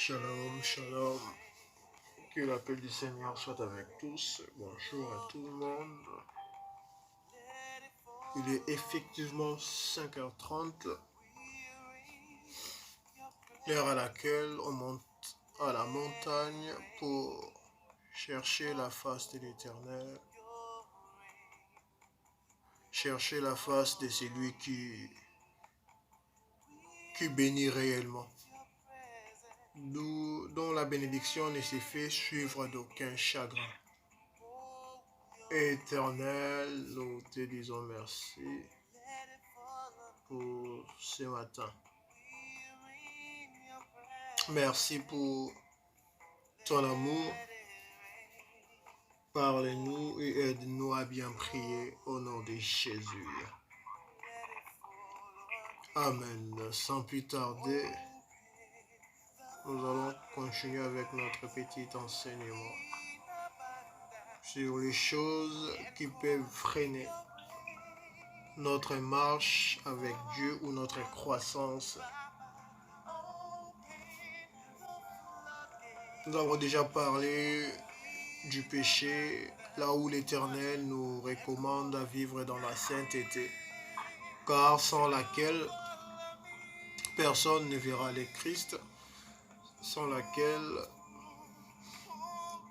Shalom, shalom. Que la paix du Seigneur soit avec tous. Bonjour à tout le monde. Il est effectivement 5h30, l'heure à laquelle on monte à la montagne pour chercher la face de l'Éternel, chercher la face de celui qui bénit réellement, dont la bénédiction ne se fait suivre d'aucun chagrin. Éternel, nous te disons merci pour ce matin. Merci pour ton amour. Parle-nous et aide-nous à bien prier au nom de Jésus. Amen. Sans plus tarder, nous allons continuer avec notre petit enseignement sur les choses qui peuvent freiner notre marche avec Dieu ou notre croissance. Nous avons déjà parlé du péché, là où l'Éternel nous recommande à vivre dans la sainteté, car sans laquelle personne ne verra le Christ, sans laquelle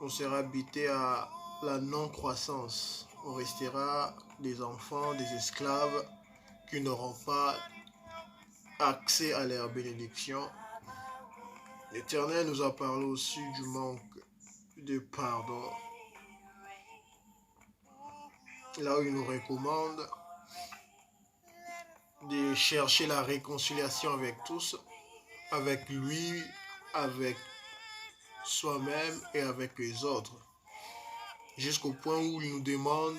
on sera habité à la non-croissance. On restera des enfants, des esclaves qui n'auront pas accès à leur bénédiction. L'Éternel nous a parlé aussi du manque de pardon, là où il nous recommande de chercher la réconciliation avec tous, avec lui, avec soi-même et avec les autres, jusqu'au point où il nous demande,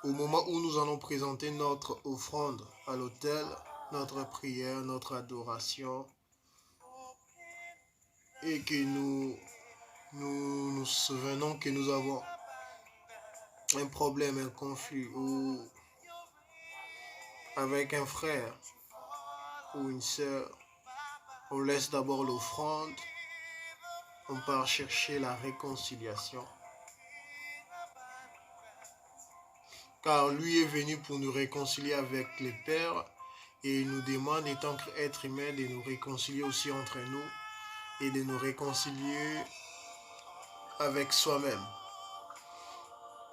au moment où nous allons présenter notre offrande à l'autel, notre prière, notre adoration, et que nous souvenons que nous avons un problème, un conflit, ou avec un frère ou une sœur, on laisse d'abord l'offrande, on part chercher la réconciliation. Car lui est venu pour nous réconcilier avec les pères et il nous demande, étant qu'être humain, de nous réconcilier aussi entre nous et de nous réconcilier avec soi-même.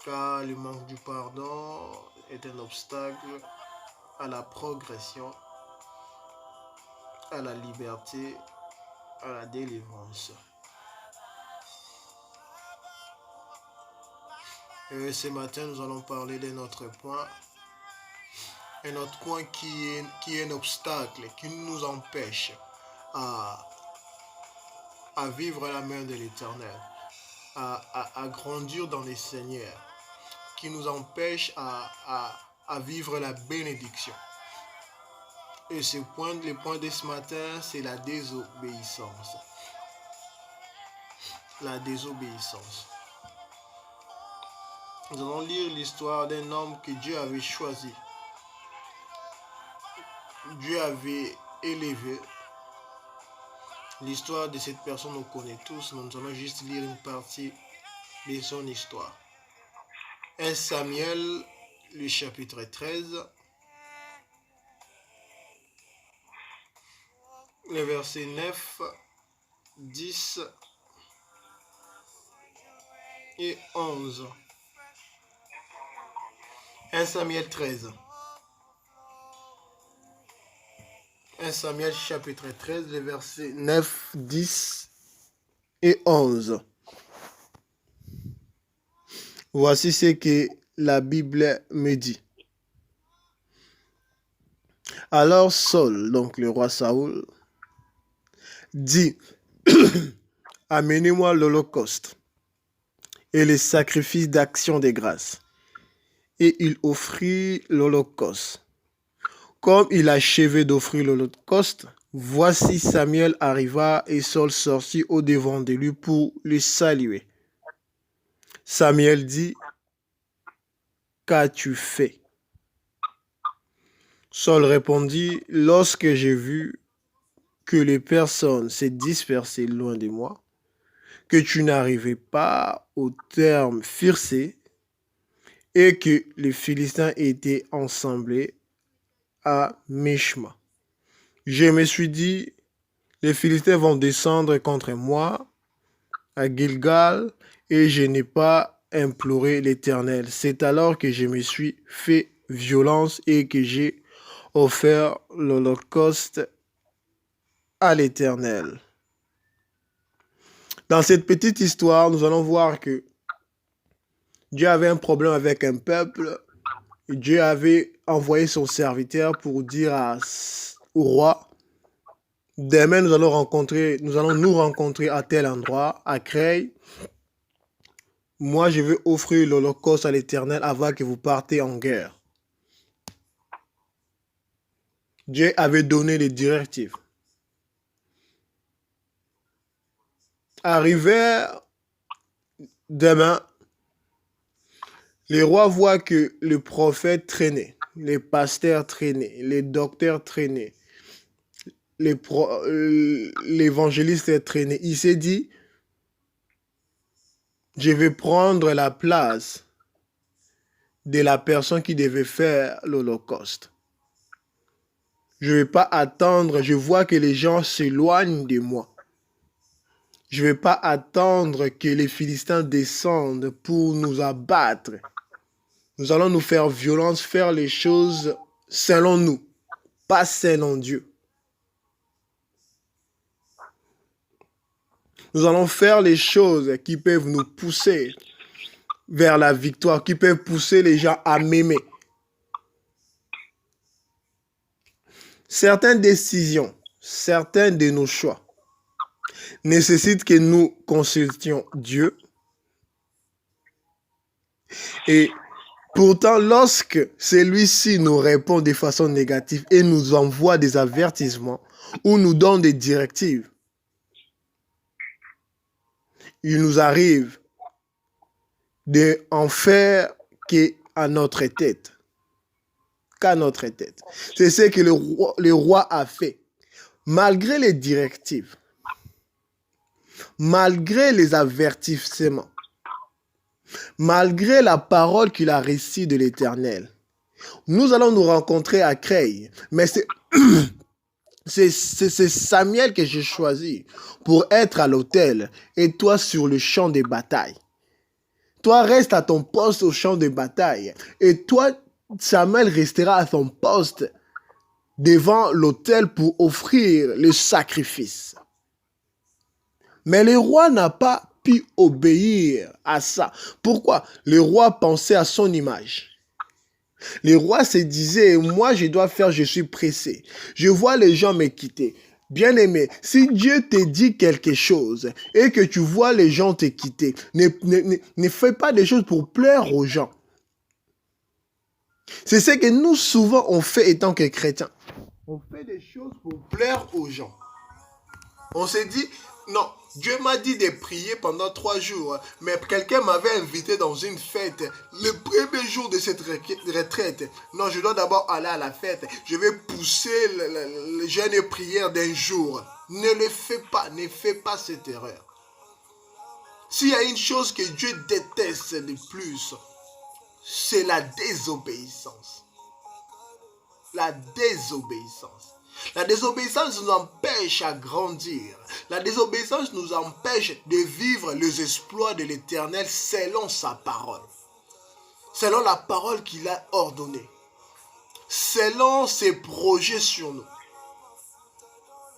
Car le manque du pardon est un obstacle à la progression, à la liberté, à la délivrance. Et ce matin, nous allons parler de notre point. Un autre point qui est un obstacle, qui nous empêche à vivre à la main de l'Éternel, à grandir dans les Seigneurs, qui nous empêche à vivre la bénédiction. Et le point de ce matin, c'est la désobéissance. La désobéissance. Nous allons lire l'histoire d'un homme que Dieu avait choisi. Dieu avait élevé. L'histoire de cette personne, on connaît tous. Nous allons juste lire une partie de son histoire. 1 Samuel, le chapitre 13, les versets 9, 10 et 11. 1 Samuel 13. 1 Samuel chapitre 13, les versets 9, 10 et 11. Voici ce que la Bible me dit. Alors Saul, donc le roi Saoul, dit, amenez-moi l'holocauste et les sacrifices d'action de grâce. Et il offrit l'holocauste. Comme il achevait d'offrir l'holocauste, voici Samuel arriva et Saul sortit au-devant de lui pour le saluer. Samuel dit, qu'as-tu fait? Saul répondit, lorsque j'ai vu que les personnes s'est dispersées loin de moi, que tu n'arrivais pas au terme fixé et que les Philistins étaient ensemblés à Mishma. Je me suis dit, les Philistins vont descendre contre moi à Gilgal et je n'ai pas imploré l'Éternel. C'est alors que je me suis fait violence et que j'ai offert l'Holocauste à l'Éternel. Dans cette petite histoire, nous allons voir que Dieu avait un problème avec un peuple. Et Dieu avait envoyé son serviteur pour dire au roi, demain nous allons nous rencontrer à tel endroit, à Creil. Moi, je vais offrir l'Holocauste à l'Éternel avant que vous partez en guerre. Dieu avait donné les directives. Arrivé demain, les rois voient que le prophète traînait, les pasteurs traînaient, les docteurs traînaient, l'évangéliste traînait. Il s'est dit, je vais prendre la place de la personne qui devait faire l'Holocauste. Je ne vais pas attendre, je vois que les gens s'éloignent de moi. Je ne vais pas attendre que les Philistins descendent pour nous abattre. Nous allons nous faire violence, faire les choses selon nous, pas selon Dieu. Nous allons faire les choses qui peuvent nous pousser vers la victoire, qui peuvent pousser les gens à m'aimer. Certaines décisions, certains de nos choix nécessitent que nous consultions Dieu. Et pourtant, lorsque celui-ci nous répond de façon négative et nous envoie des avertissements ou nous donne des directives, il nous arrive d'en faire qu'à notre tête. Qu'à notre tête. C'est ce que le roi a fait. Malgré les directives, malgré les avertissements, malgré la parole qu'il a reçue de l'Éternel, nous allons nous rencontrer à Creil. Mais c'est Samuel que j'ai choisi pour être à l'autel et toi sur le champ de bataille. Toi, reste à ton poste au champ de bataille et toi, Samuel restera à son poste devant l'autel pour offrir le sacrifice. Mais le roi n'a pas pu obéir à ça. Pourquoi? Le roi pensait à son image. Le roi se disait, moi je dois faire, je suis pressé. Je vois les gens me quitter. Bien-aimé, si Dieu te dit quelque chose et que tu vois les gens te quitter, ne fais pas des choses pour plaire aux gens. C'est ce que nous souvent on fait étant que chrétiens. On fait des choses pour plaire aux gens. On s'est dit, non, Dieu m'a dit de prier pendant 3 jours, mais quelqu'un m'avait invité dans une fête. Le premier jour de cette retraite, non, je dois d'abord aller à la fête. Je vais pousser le jeûne et prière d'un jour. Ne le fais pas, ne fais pas cette erreur. S'il y a une chose que Dieu déteste le plus, c'est la désobéissance. La désobéissance. La désobéissance nous empêche à grandir. La désobéissance nous empêche de vivre les exploits de l'Éternel selon sa parole. Selon la parole qu'il a ordonnée. Selon ses projets sur nous.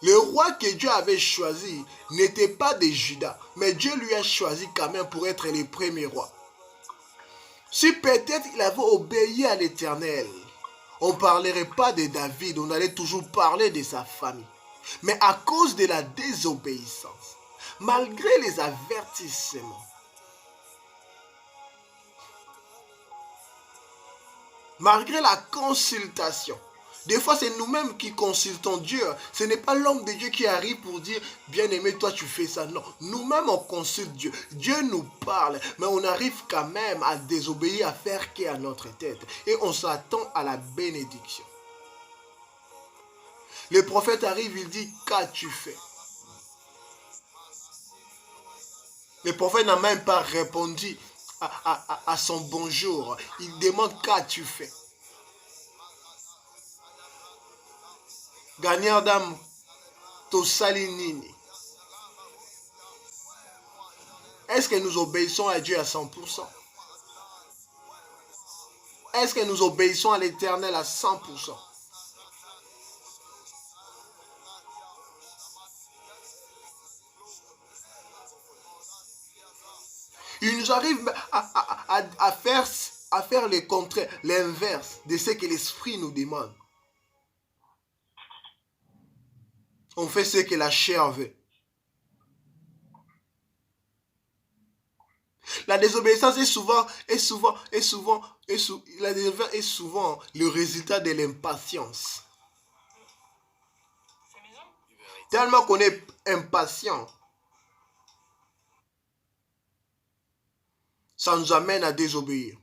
Le roi que Dieu avait choisi n'était pas de Juda, mais Dieu lui a choisi quand même pour être le premier roi. Si peut-être il avait obéi à l'Éternel, on ne parlerait pas de David, on allait toujours parler de sa famille. Mais à cause de la désobéissance, malgré les avertissements, malgré la consultation, des fois c'est nous-mêmes qui consultons Dieu. Ce n'est pas l'homme de Dieu qui arrive pour dire, bien-aimé, toi tu fais ça. Non, nous-mêmes on consulte Dieu. Dieu nous parle, mais on arrive quand même à désobéir, à faire qu'à notre tête. Et on s'attend à la bénédiction. Le prophète arrive, il dit, qu'as-tu fait? Le prophète n'a même pas répondu à son bonjour. Il demande, qu'as-tu fait? Gagnant d'âme, Tosalinini. Est-ce que nous obéissons à Dieu à 100%? Est-ce que nous obéissons à l'Éternel à 100%? Il nous arrive à faire le contraire, l'inverse de ce que l'Esprit nous demande. On fait ce que la chair veut. La désobéissance est souvent le résultat de l'impatience. Tellement qu'on est impatient, ça nous amène à désobéir.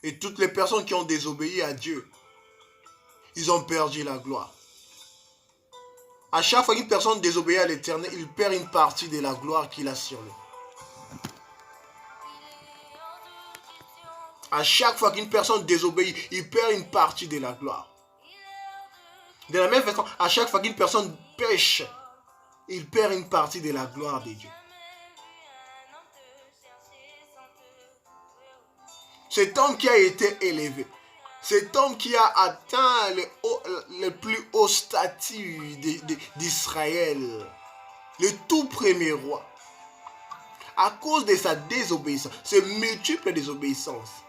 Et toutes les personnes qui ont désobéi à Dieu, ils ont perdu la gloire. À chaque fois qu'une personne désobéit à l'Éternel, il perd une partie de la gloire qu'il a sur lui. À chaque fois qu'une personne désobéit, il perd une partie de la gloire. De la même façon, à chaque fois qu'une personne pêche, il perd une partie de la gloire de Dieu. Cet homme qui a été élevé, cet homme qui a atteint le plus haut statut d'Israël, le tout premier roi, à cause de sa désobéissance, ses multiples désobéissances,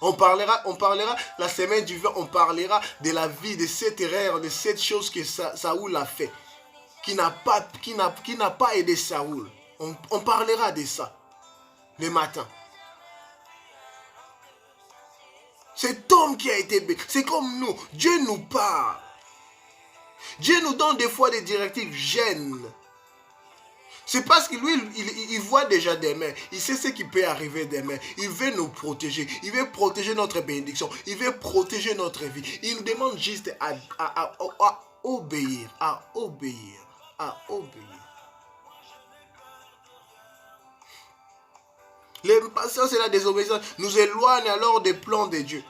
On parlera la semaine du 20, on parlera de la vie, de cette erreur, de cette chose que Saoul a fait, qui n'a pas aidé Saoul. On parlera de ça le matin. Cet homme qui a été béni, c'est comme nous. Dieu nous parle. Dieu nous donne des fois des directives gênes. C'est parce que lui, il voit déjà demain. Il sait ce qui peut arriver demain. Il veut nous protéger. Il veut protéger notre bénédiction. Il veut protéger notre vie. Il nous demande juste à obéir. À obéir. À obéir. L'impatience et la désobéissance nous éloignent alors des plans de Dieu.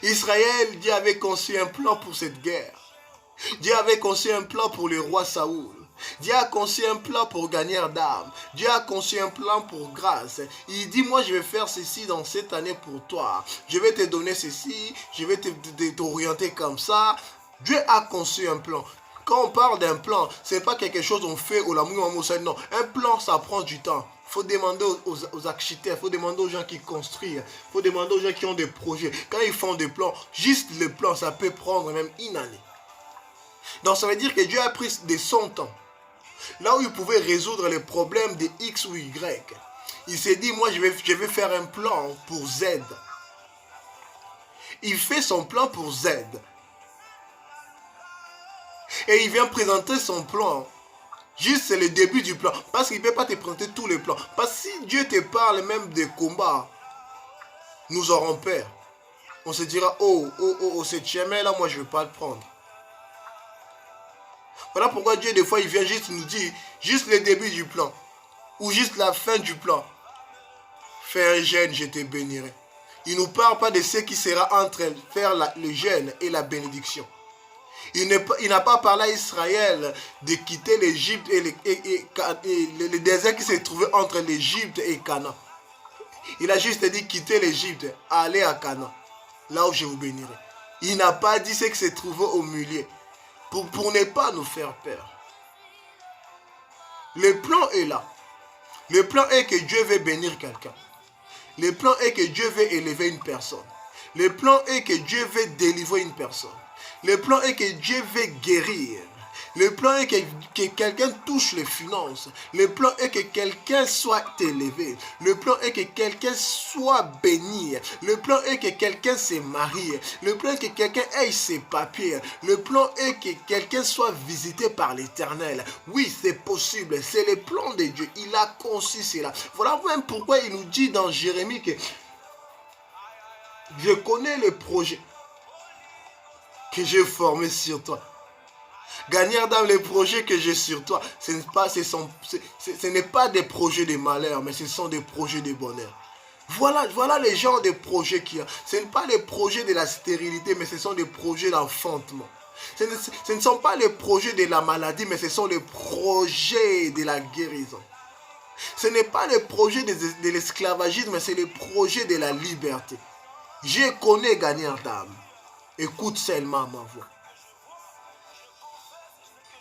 Israël, Dieu avait conçu un plan pour cette guerre. Dieu avait conçu un plan pour le roi Saoul. Dieu a conçu un plan pour gagner d'âme. Dieu a conçu un plan pour grâce. Il dit, moi je vais faire ceci dans cette année pour toi. Je vais te donner ceci. Je vais t'orienter comme ça. Dieu a conçu un plan. Quand on parle d'un plan, ce n'est pas quelque chose qu'on fait au l'amour. Non, un plan, ça prend du temps. Il faut demander aux architectes, il faut demander aux gens qui construisent, il faut demander aux gens qui ont des projets. Quand ils font des plans, juste le plan, ça peut prendre même une année. Donc ça veut dire que Dieu a pris de son temps. Là où il pouvait résoudre les problèmes de X ou Y, il s'est dit, moi je vais faire un plan pour Z. Il fait son plan pour Z. Et il vient présenter son plan. Juste c'est le début du plan. Parce qu'il ne peut pas te présenter tous les plans. Parce que si Dieu te parle même des combats, nous aurons peur. On se dira, oh, ce chemin-là, moi je ne vais pas le prendre. Voilà pourquoi Dieu, des fois, il vient juste nous dire, juste le début du plan, ou juste la fin du plan. Fais un jeûne, je te bénirai. Il ne nous parle pas de ce qui sera entre faire le jeûne et la bénédiction. Il n'a pas parlé à Israël de quitter l'Égypte et le désert qui se trouvait entre l'Égypte et Canaan. Il a juste dit quitter l'Égypte, aller à Canaan, là où je vous bénirai. Il n'a pas dit ce qui se trouvait au milieu. Pour ne pas nous faire peur. Le plan est là. Le plan est que Dieu veut bénir quelqu'un. Le plan est que Dieu veut élever une personne. Le plan est que Dieu veut délivrer une personne. Le plan est que Dieu veut guérir. Le plan est que quelqu'un touche les finances. Le plan est que quelqu'un soit élevé. Le plan est que quelqu'un soit béni. Le plan est que quelqu'un se marie. Le plan est que quelqu'un ait ses papiers. Le plan est que quelqu'un soit visité par l'Éternel. Oui, c'est possible. C'est le plan de Dieu. Il a conçu cela. Voilà même pourquoi il nous dit dans Jérémie que je connais les projets que j'ai formés sur toi. Gagner dans les projets que j'ai sur toi, ce n'est pas des projets de malheur, mais ce sont des projets de bonheur. Voilà les genres de projets qu'il y a. Ce ne sont pas les projets de la stérilité, mais ce sont des projets d'enfantement. Ce ne sont pas les projets de la maladie, mais ce sont les projets de la guérison. Ce n'est pas les projets de l'esclavagisme, mais c'est les projets de la liberté. Je connais gagnant d'âme. Écoute seulement ma voix.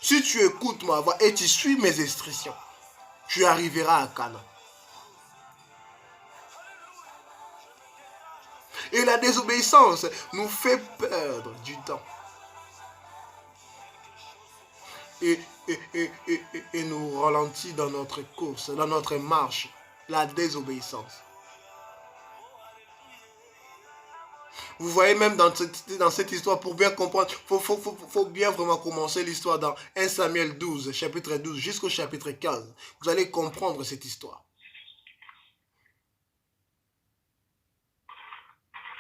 Si tu écoutes ma voix et tu suis mes instructions, tu arriveras à Canaan. Et la désobéissance nous fait perdre du temps. Et nous ralentit dans notre course, dans notre marche. La désobéissance. Vous voyez même dans cette histoire, pour bien comprendre, faut bien vraiment commencer l'histoire dans 1 Samuel 12, chapitre 12, jusqu'au chapitre 15. Vous allez comprendre cette histoire.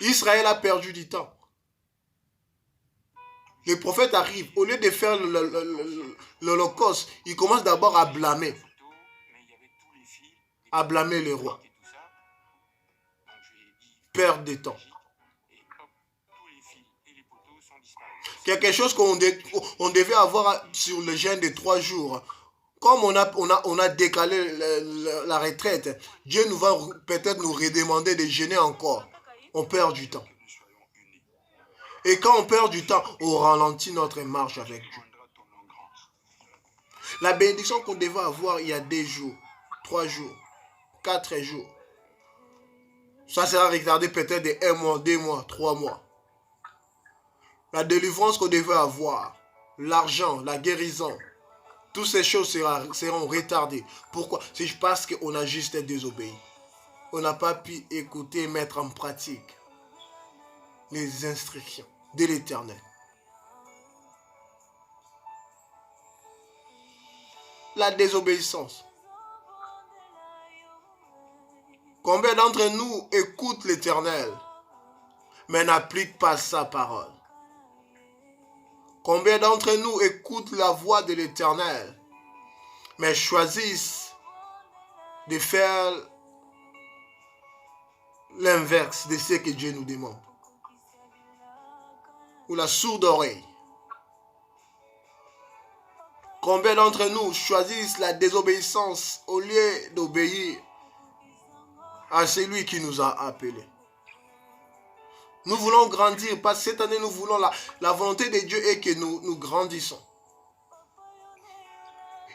Israël a perdu du temps. Le prophète arrive, au lieu de faire l'Holocauste, il commence d'abord à blâmer. À blâmer le roi. Perdre de temps. Quelque chose qu'on devait avoir sur le jeûne de 3 jours. Comme on a décalé la retraite, Dieu nous va peut-être nous redemander de jeûner encore. On perd du temps. Et quand on perd du temps, on ralentit notre marche avec Dieu. La bénédiction qu'on devait avoir il y a 2 jours, 3 jours, 4 jours, ça sera retardé peut-être de 1 mois, 2 mois, 3 mois. La délivrance qu'on devait avoir, l'argent, la guérison, toutes ces choses seront retardées. Pourquoi? C'est parce qu'on a juste désobéi. On n'a pas pu écouter et mettre en pratique les instructions de l'Éternel. La désobéissance. Combien d'entre nous écoutent l'Éternel, mais n'appliquent pas sa parole? Combien d'entre nous écoutent la voix de l'Éternel, mais choisissent de faire l'inverse de ce que Dieu nous demande? Ou la sourde oreille. Combien d'entre nous choisissent la désobéissance au lieu d'obéir à celui qui nous a appelés? Nous voulons grandir parce que cette année nous voulons la volonté de Dieu est que nous grandissons.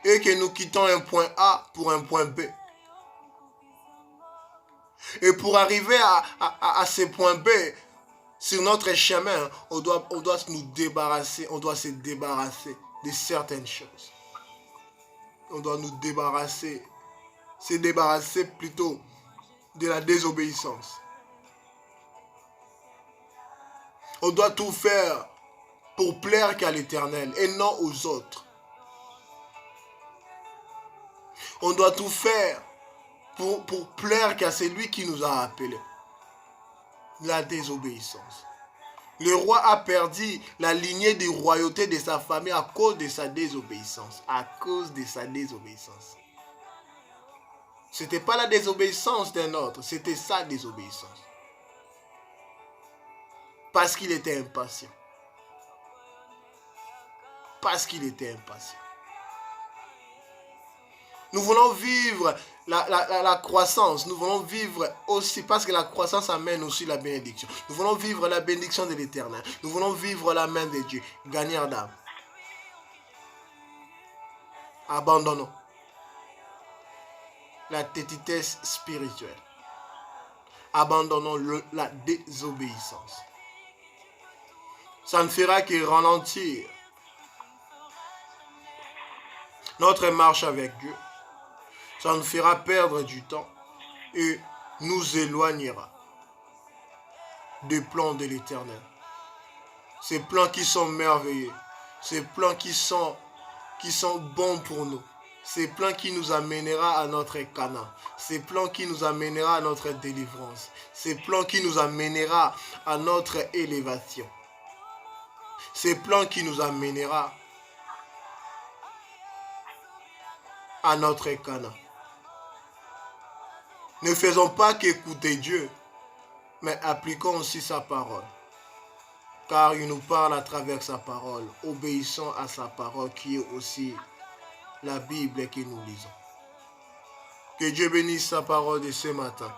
Et que nous quittons un point A pour un point B. Et pour arriver à ce point B, sur notre chemin, on doit nous débarrasser, on doit se débarrasser de certaines choses. On doit nous se débarrasser plutôt de la désobéissance. On doit tout faire pour plaire qu'à l'Éternel et non aux autres. On doit tout faire pour plaire qu'à celui qui nous a appelés. La désobéissance. Le roi a perdu la lignée de royauté de sa famille à cause de sa désobéissance. À cause de sa désobéissance. Ce n'était pas la désobéissance d'un autre, c'était sa désobéissance. Parce qu'il était impatient. Parce qu'il était impatient. Nous voulons vivre la croissance. Nous voulons vivre aussi, parce que la croissance amène aussi la bénédiction. Nous voulons vivre la bénédiction de l'Éternel. Nous voulons vivre la main de Dieu. Gagnant d'âme. Abandonnons la tétitesse spirituelle. Abandonnons la désobéissance. Ça ne fera que ralentir notre marche avec Dieu. Ça nous fera perdre du temps et nous éloignera des plans de l'Éternel. Ces plans qui sont merveilleux, ces plans qui sont bons pour nous, ces plans qui nous amènera à notre Canaan, ces plans qui nous amènera à notre délivrance, ces plans qui nous amènera à notre élévation, ces plans qui nous amènera à notre Canaan. Ne faisons pas qu'écouter Dieu, mais appliquons aussi sa parole. Car il nous parle à travers sa parole. Obéissons à sa parole qui est aussi la Bible que nous lisons. Que Dieu bénisse sa parole de ce matin.